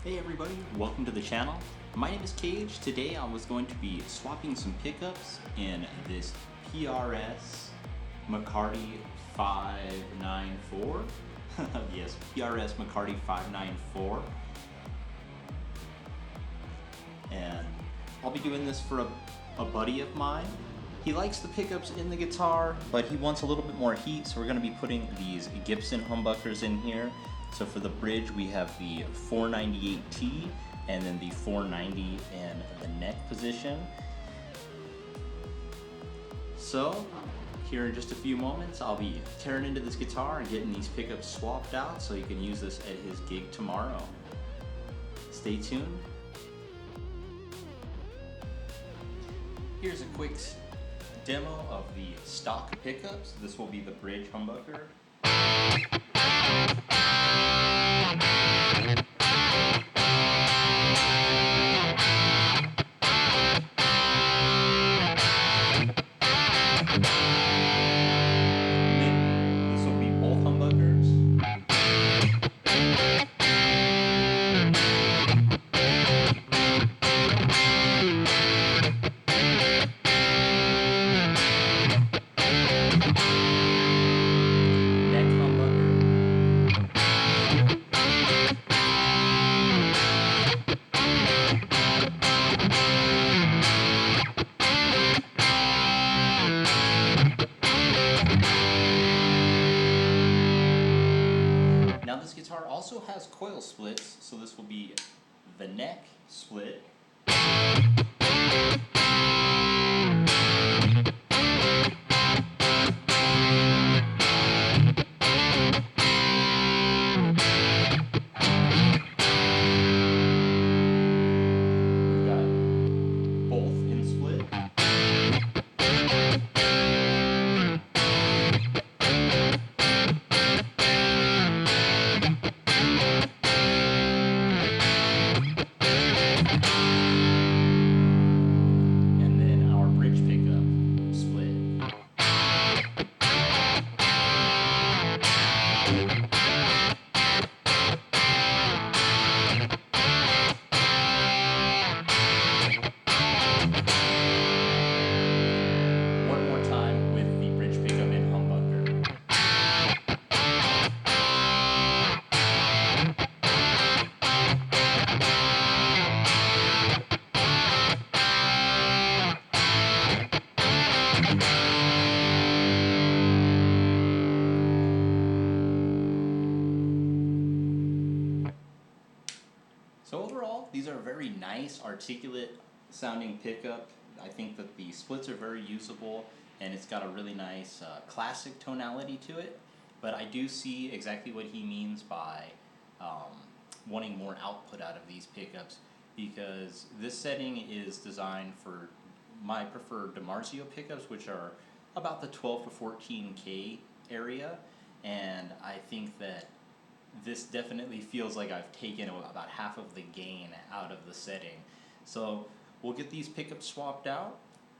Hey everybody, welcome to the channel. My name is Cage. Today I was going to be swapping some pickups in this PRS McCarty 594. Yes, PRS McCarty 594. And I'll be doing this for a buddy of mine. He likes the pickups in the guitar, but he wants a little bit more heat, so we're going to be putting these Gibson humbuckers in here. So for the bridge, we have the 498T and then the 490 in the neck position. So here in just a few moments, I'll be tearing into this guitar and getting these pickups swapped out so he can use this at his gig tomorrow. Stay tuned. Here's a quick demo of the stock pickups. This will be the bridge humbucker. This will be both humbuckers. Now this guitar also has coil splits, so this will be the neck split. We've got both in split. So overall, these are very nice, articulate sounding pickup. I think that the splits are very usable, and it's got a really nice classic tonality to it. But I do see exactly what he means by wanting more output out of these pickups, because this setting is designed for my preferred DiMarzio pickups, which are about the 12 to 14K area, and I think that this definitely feels like I've taken about half of the gain out of the setting. So we'll get these pickups swapped out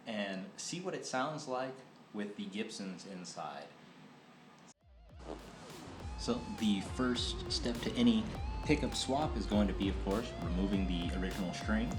and see what it sounds like with the Gibsons inside. So the first step to any pickup swap is going to be, of course, removing the original strings.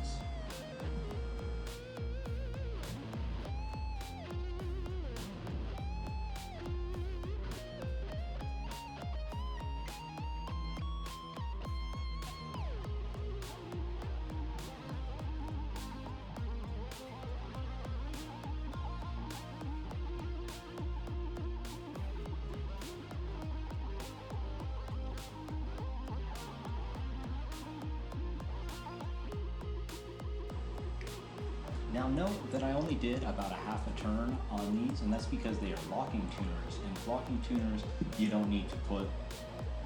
Now note that I only did about a half a turn on these, and that's because they are locking tuners. And with locking tuners, you don't need to put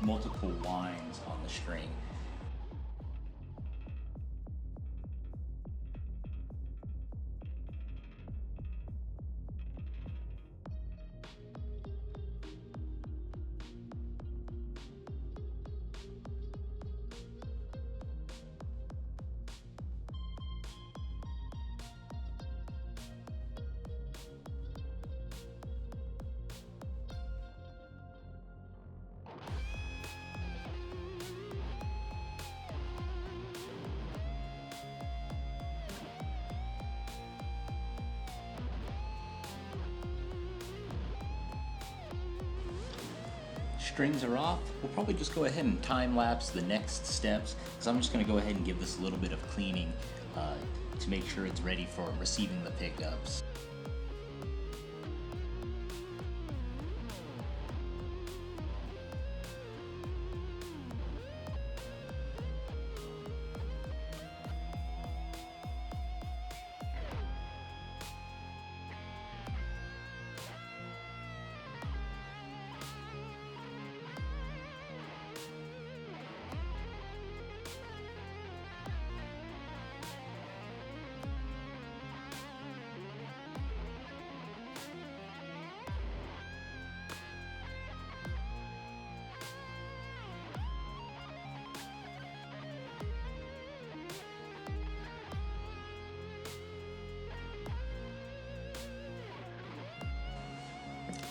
multiple winds on the string. strings are off, we'll probably just go ahead and time lapse the next steps, because I'm just going to go ahead and give this a little bit of cleaning to make sure it's ready for receiving the pickups.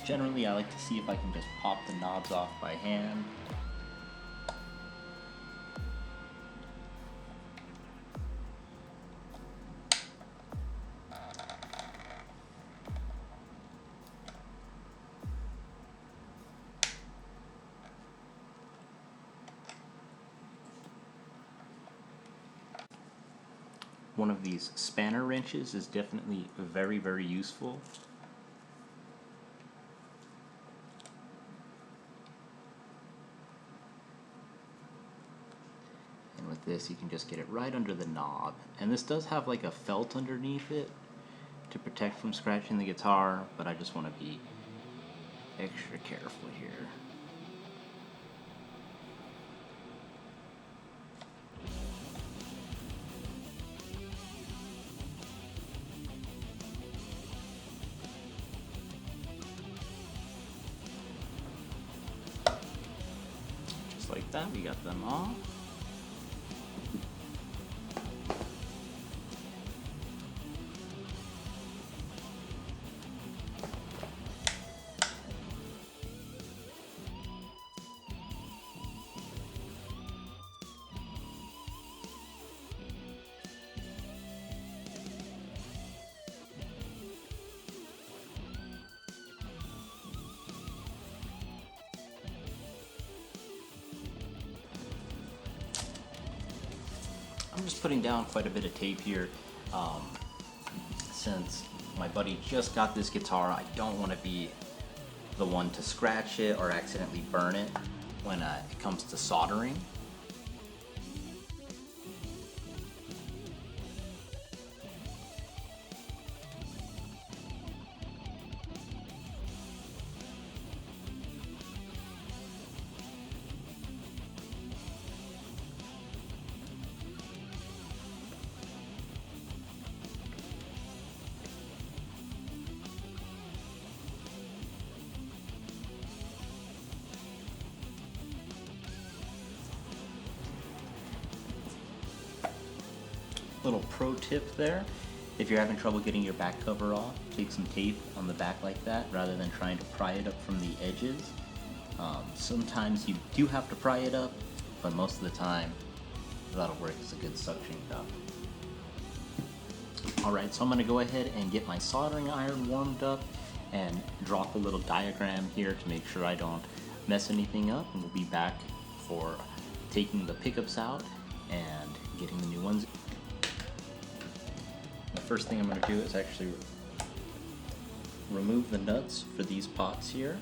Generally, I like to see if I can just pop the knobs off by hand. One of these spanner wrenches is definitely very, very useful. With this, you can just get it right under the knob, and this does have like a felt underneath it to protect from scratching the guitar, but I just want to be extra careful here. Just like that, we got them off. I'm just putting down quite a bit of tape here since my buddy just got this guitar. I don't want to be the one to scratch it or accidentally burn it when it comes to soldering. Little pro tip there: if you're having trouble getting your back cover off, take some tape on the back like that rather than trying to pry it up from the edges. Sometimes you do have to pry it up, but most of the time that'll work as a good suction cup. Alright, so I'm going to go ahead and get my soldering iron warmed up and drop a little diagram here to make sure I don't mess anything up, and we'll be back for taking the pickups out and getting the new ones. The first thing I'm going to do is actually remove the nuts for these pots here.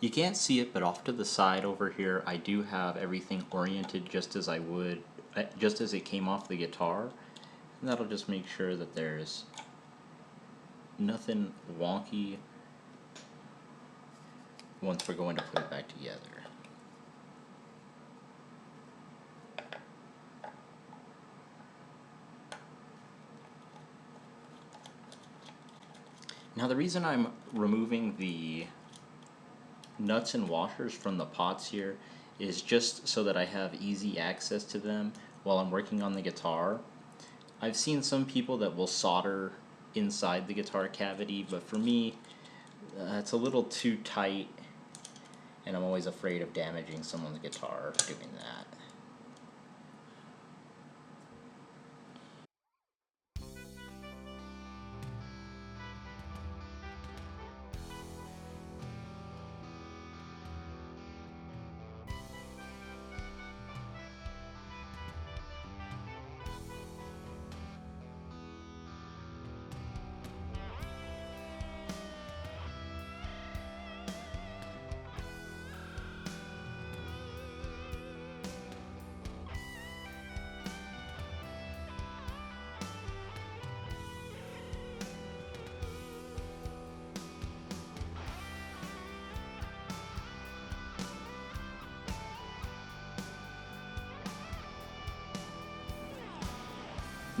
You can't see it, but off to the side over here I do have everything oriented just as it came off the guitar, and that'll just make sure that there's nothing wonky once we're going to put it back together. Now the reason I'm removing the nuts and washers from the pots here is just so that I have easy access to them while I'm working on the guitar. I've seen some people that will solder inside the guitar cavity, but for me it's a little too tight, and I'm always afraid of damaging someone's guitar doing that.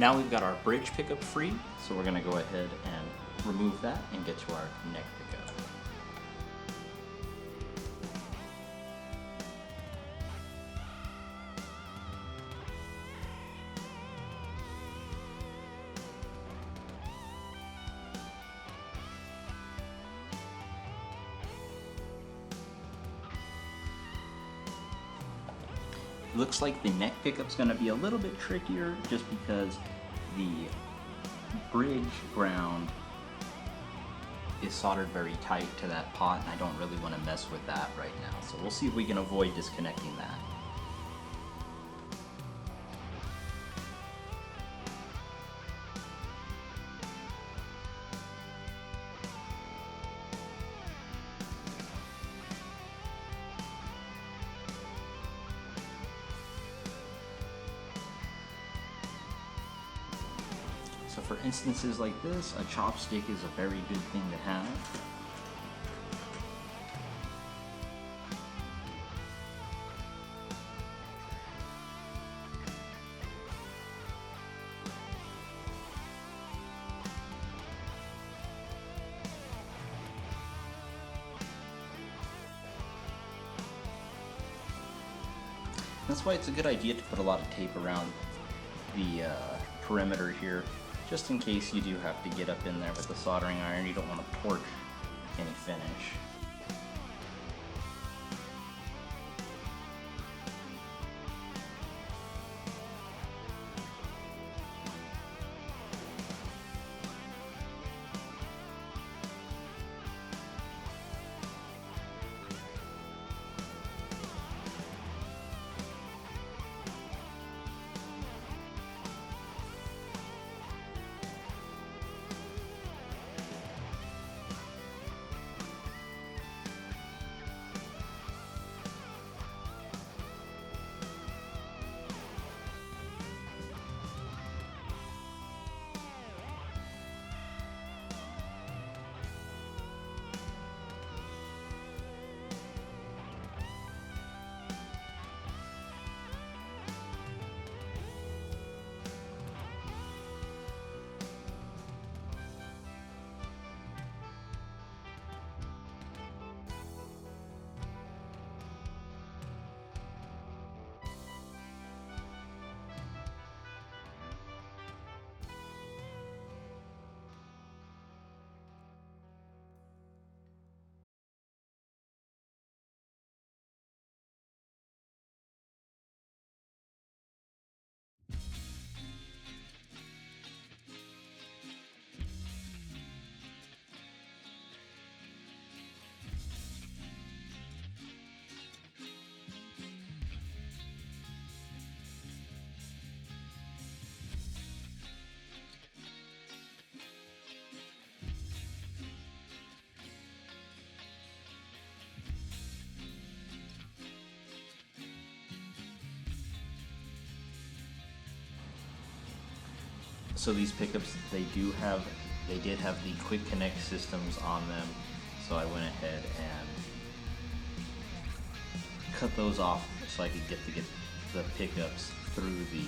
Now we've got our bridge pickup free, so we're going to go ahead and remove that and get to our neck pickup. Looks like the neck pickup's going to be a little bit trickier just because the bridge ground is soldered very tight to that pot, and I don't really want to mess with that right now. So we'll see if we can avoid disconnecting that. So for instances like this, a chopstick is a very good thing to have. That's why it's a good idea to put a lot of tape around the perimeter here, just in case you do have to get up in there with the soldering iron. You don't want to torch any finish. So these pickups, they did have the quick connect systems on them, so I went ahead and cut those off so I could get the pickups through the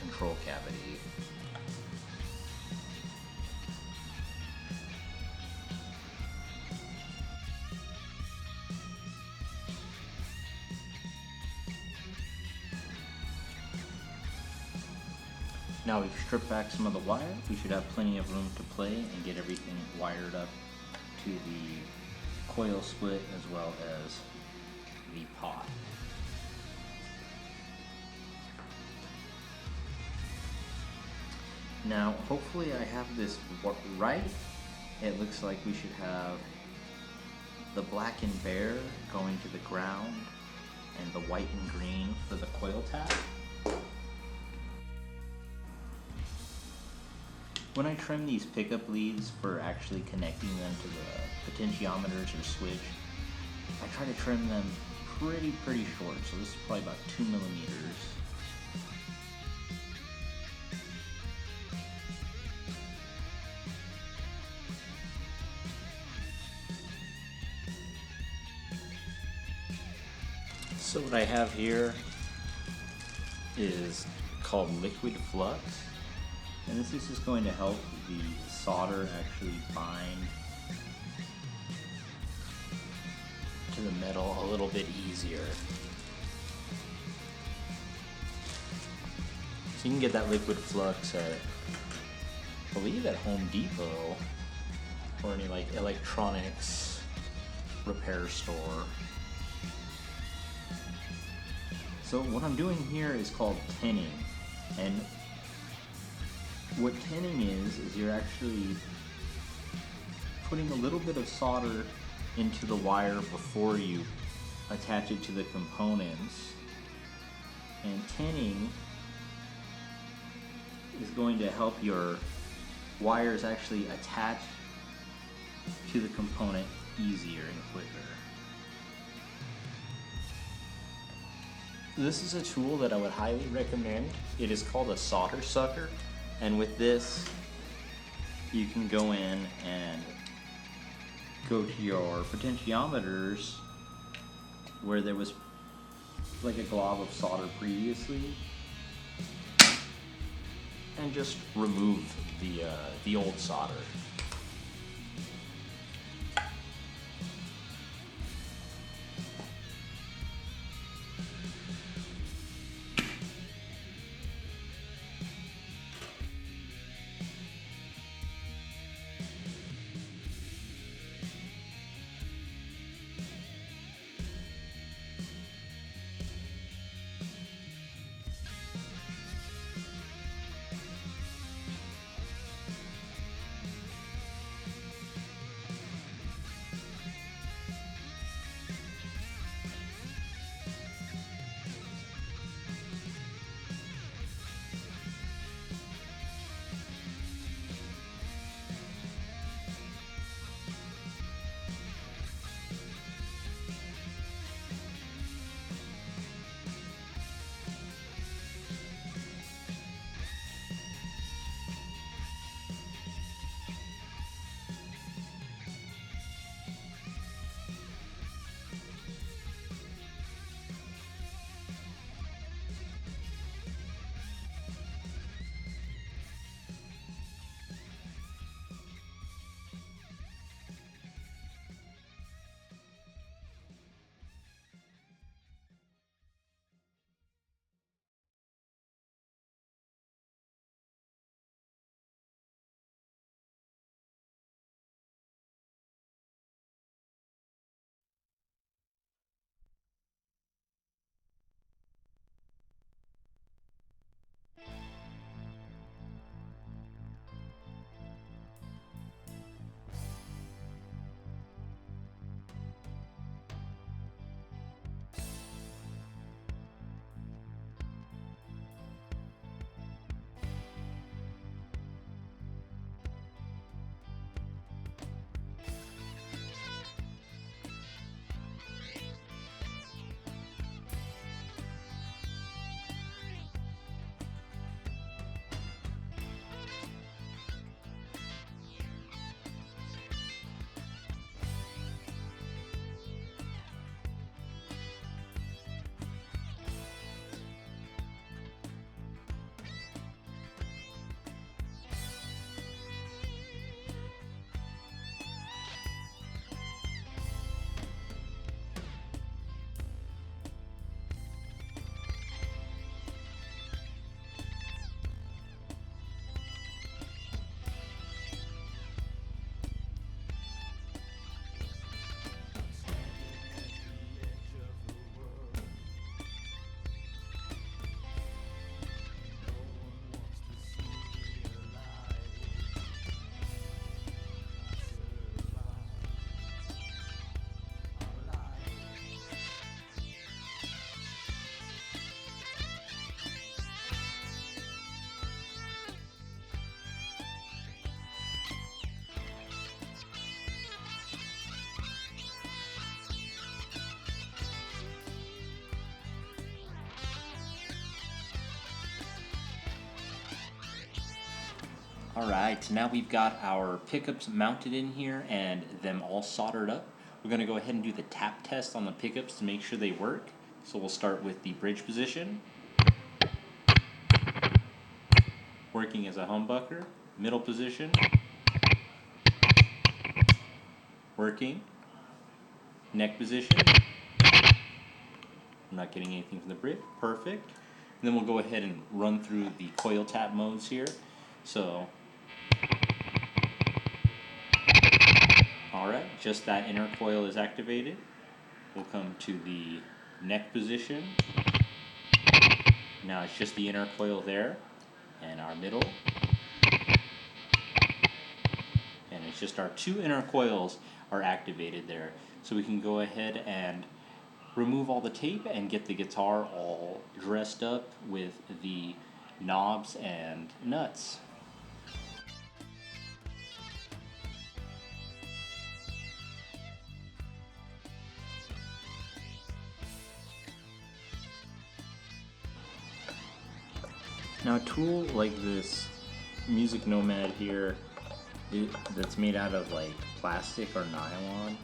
control cavity. Now we've stripped back some of the wire. We should have plenty of room to play and get everything wired up to the coil split as well as the pot. Now hopefully I have this right. It looks like we should have the black and bare going to the ground and the white and green for the coil tap. When I trim these pickup leads for actually connecting them to the potentiometers or switch, I try to trim them pretty short, so this is probably about 2 millimeters. So what I have here is called liquid flux, and this is just going to help the solder actually bind to the metal a little bit easier. So you can get that liquid flux at, I believe, at Home Depot or any like electronics repair store. So what I'm doing here is called tinning, and what tinning is you're actually putting a little bit of solder into the wire before you attach it to the components. And tinning is going to help your wires actually attach to the component easier and quicker. This is a tool that I would highly recommend. It is called a solder sucker, and with this you can go in and go to your potentiometers where there was like a glob of solder previously and just remove the old solder. Alright, now we've got our pickups mounted in here and them all soldered up. We're going to go ahead and do the tap test on the pickups to make sure they work. So we'll start with the bridge position. working as a humbucker, middle position, working, neck position. I'm not getting anything from the brick, perfect. And then we'll go ahead and run through the coil tap modes here. So, alright, just that inner coil is activated. We'll come to the neck position. Now it's just the inner coil there, and our middle. And it's just our two inner coils are activated there. So we can go ahead and remove all the tape and get the guitar all dressed up with the knobs and nuts. Now a tool like this Music Nomad here that's made out of like plastic or nylon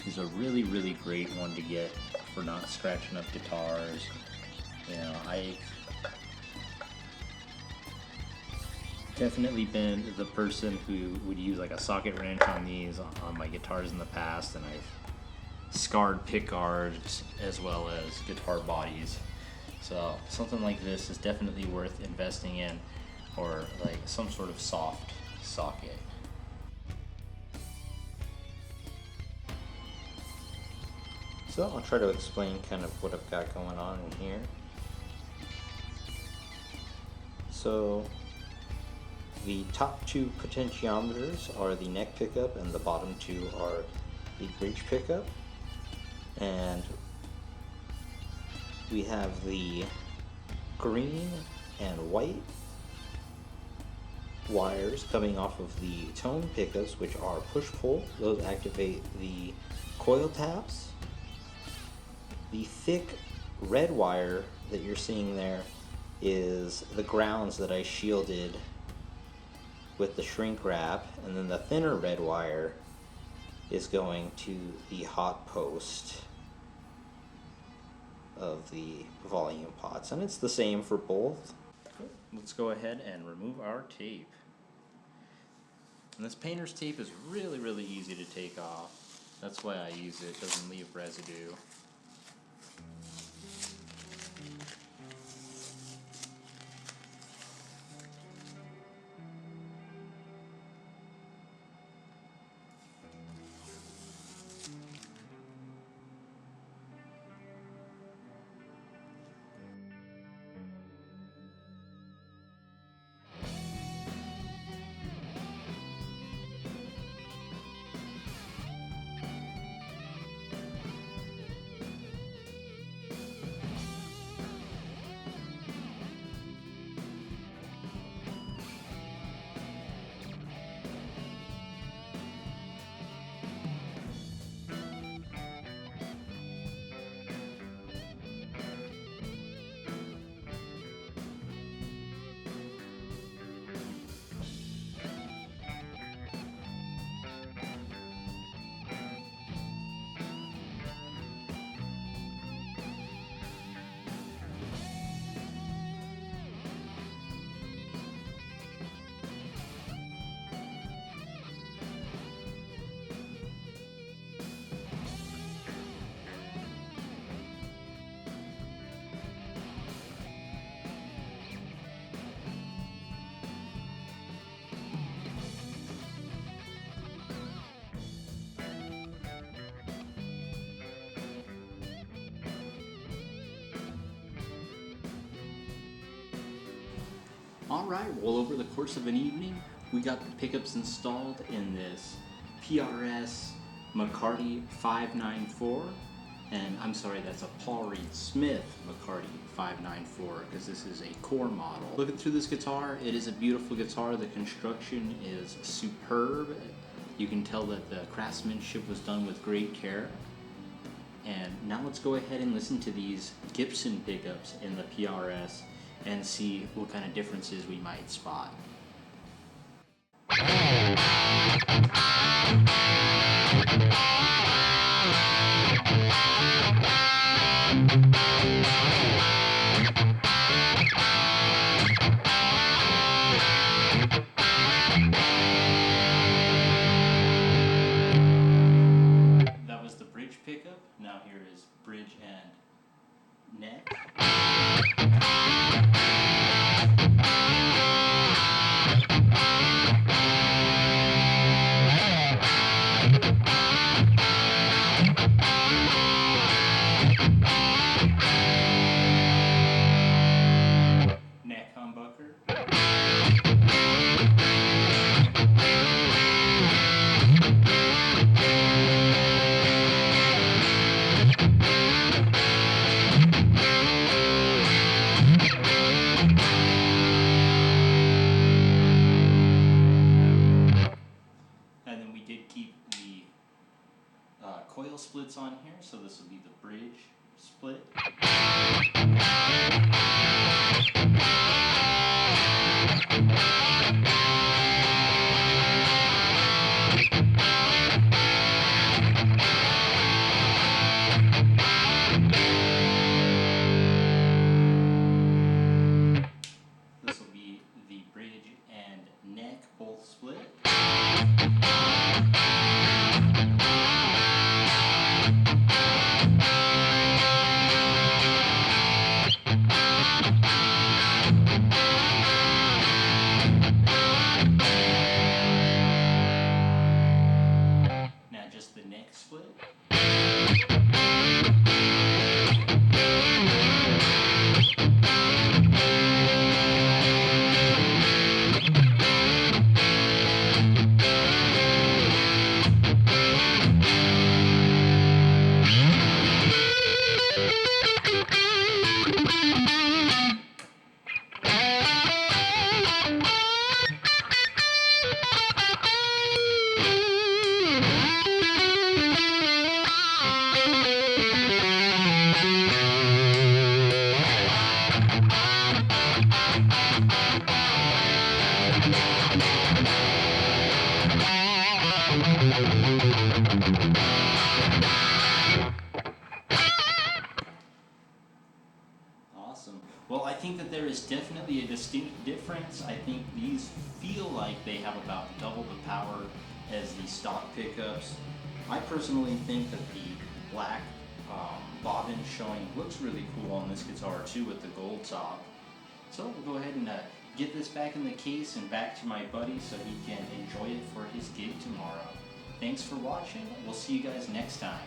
is a really great one to get for not scratching up guitars. You know, I've definitely been the person who would use like a socket wrench on these on my guitars in the past, and I've scarred pick guards as well as guitar bodies. So something like this is definitely worth investing in, or like some sort of soft socket. So I'll try to explain kind of what I've got going on in here. So the top two potentiometers are the neck pickup, and the bottom two are the bridge pickup. And we have the green and white wires coming off of the tone pickups, which are push-pull. Those activate the coil taps. The thick red wire that you're seeing there is the grounds that I shielded with the shrink wrap, and then the thinner red wire is going to the hot post of the volume pots, and it's the same for both. Let's go ahead and remove our tape. And this painter's tape is really easy to take off. That's why I use it. It doesn't leave residue. Alright, well, over the course of an evening, we got the pickups installed in this PRS McCarty 594, and I'm sorry, that's a Paul Reed Smith McCarty 594, because this is a core model. Looking through this guitar, it is a beautiful guitar. The construction is superb. You can tell that the craftsmanship was done with great care. And now let's go ahead and listen to these Gibson pickups in the PRS and see what kind of differences we might spot. coil splits on here, so this will be the bridge split. This will be the bridge and neck both split. Now just the neck split. Awesome. Well, I think that there is definitely a distinct difference. I think these feel like they have about double the power as the stock pickups. I personally think that the black bobbin showing looks really cool on this guitar too with the gold top. So we'll go ahead and get this back in the case and back to my buddy so he can enjoy it for his gig tomorrow. Thanks for watching. We'll see you guys next time.